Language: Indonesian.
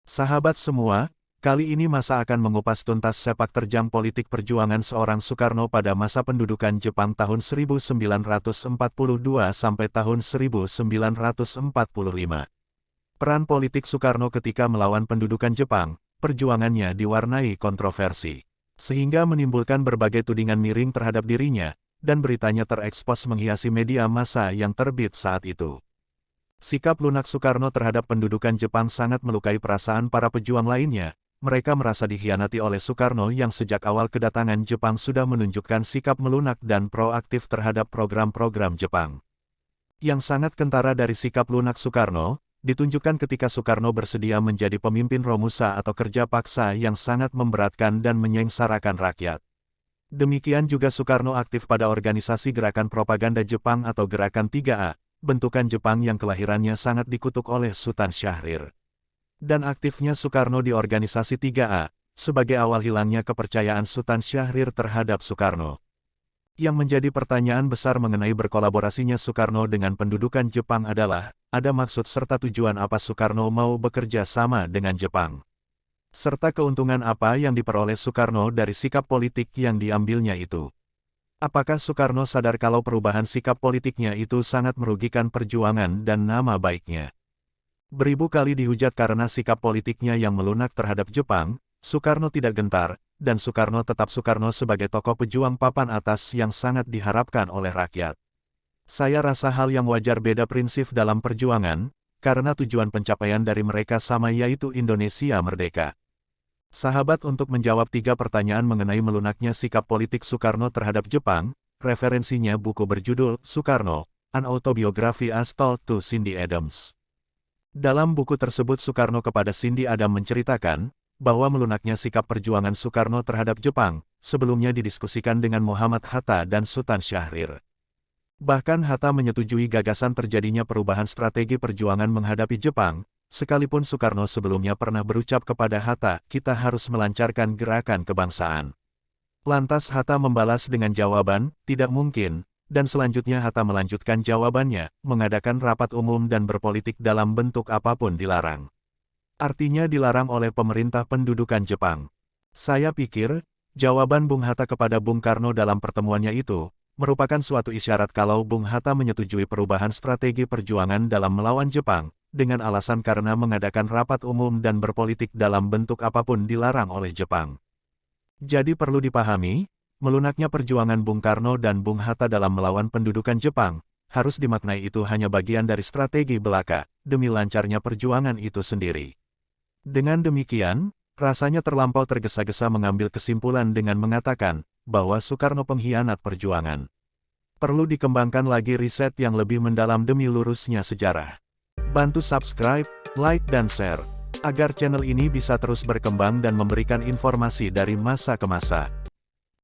Sahabat semua, kali ini Masa akan mengupas tuntas sepak terjang politik perjuangan seorang Soekarno pada masa pendudukan Jepang tahun 1942 sampai tahun 1945. Peran politik Soekarno ketika melawan pendudukan Jepang, perjuangannya diwarnai kontroversi, sehingga menimbulkan berbagai tudingan miring terhadap dirinya, dan beritanya terekspos menghiasi media massa yang terbit saat itu. Sikap lunak Soekarno terhadap pendudukan Jepang sangat melukai perasaan para pejuang lainnya. Mereka merasa dikhianati oleh Soekarno yang sejak awal kedatangan Jepang sudah menunjukkan sikap melunak dan proaktif terhadap program-program Jepang. Yang sangat kentara dari sikap lunak Soekarno, ditunjukkan ketika Soekarno bersedia menjadi pemimpin Romusa atau kerja paksa yang sangat memberatkan dan menyengsarakan rakyat. Demikian juga Soekarno aktif pada organisasi Gerakan Propaganda Jepang atau Gerakan 3A, bentukan Jepang yang kelahirannya sangat dikutuk oleh Sultan Syahrir. Dan aktifnya Soekarno di organisasi 3A, sebagai awal hilangnya kepercayaan Sultan Syahrir terhadap Soekarno. Yang menjadi pertanyaan besar mengenai berkolaborasinya Soekarno dengan pendudukan Jepang adalah, ada maksud serta tujuan apa Soekarno mau bekerja sama dengan Jepang? Serta keuntungan apa yang diperoleh Soekarno dari sikap politik yang diambilnya itu? Apakah Soekarno sadar kalau perubahan sikap politiknya itu sangat merugikan perjuangan dan nama baiknya? Beribu kali dihujat karena sikap politiknya yang melunak terhadap Jepang, Soekarno tidak gentar, dan Soekarno tetap Soekarno sebagai tokoh pejuang papan atas yang sangat diharapkan oleh rakyat. Saya rasa hal yang wajar beda prinsip dalam perjuangan, karena tujuan pencapaian dari mereka sama yaitu Indonesia merdeka. Sahabat, untuk menjawab 3 pertanyaan mengenai melunaknya sikap politik Soekarno terhadap Jepang, referensinya buku berjudul Soekarno, An Autobiography as Told to Cindy Adams. Dalam buku tersebut Soekarno kepada Cindy Adams menceritakan, bahwa melunaknya sikap perjuangan Soekarno terhadap Jepang, sebelumnya didiskusikan dengan Muhammad Hatta dan Sultan Syahrir. Bahkan Hatta menyetujui gagasan terjadinya perubahan strategi perjuangan menghadapi Jepang, sekalipun Soekarno sebelumnya pernah berucap kepada Hatta, kita harus melancarkan gerakan kebangsaan. Lantas Hatta membalas dengan jawaban, tidak mungkin, dan selanjutnya Hatta melanjutkan jawabannya, mengadakan rapat umum dan berpolitik dalam bentuk apapun dilarang. Artinya dilarang oleh pemerintah pendudukan Jepang. Saya pikir, jawaban Bung Hatta kepada Bung Karno dalam pertemuannya itu, merupakan suatu isyarat kalau Bung Hatta menyetujui perubahan strategi perjuangan dalam melawan Jepang, dengan alasan karena mengadakan rapat umum dan berpolitik dalam bentuk apapun dilarang oleh Jepang. Jadi perlu dipahami, melunaknya perjuangan Bung Karno dan Bung Hatta dalam melawan pendudukan Jepang, harus dimaknai itu hanya bagian dari strategi belaka, demi lancarnya perjuangan itu sendiri. Dengan demikian, rasanya terlampau tergesa-gesa mengambil kesimpulan dengan mengatakan, bahwa Soekarno pengkhianat perjuangan. Perlu dikembangkan lagi riset yang lebih mendalam demi lurusnya sejarah. Bantu subscribe, like dan share, agar channel ini bisa terus berkembang dan memberikan informasi dari masa ke masa.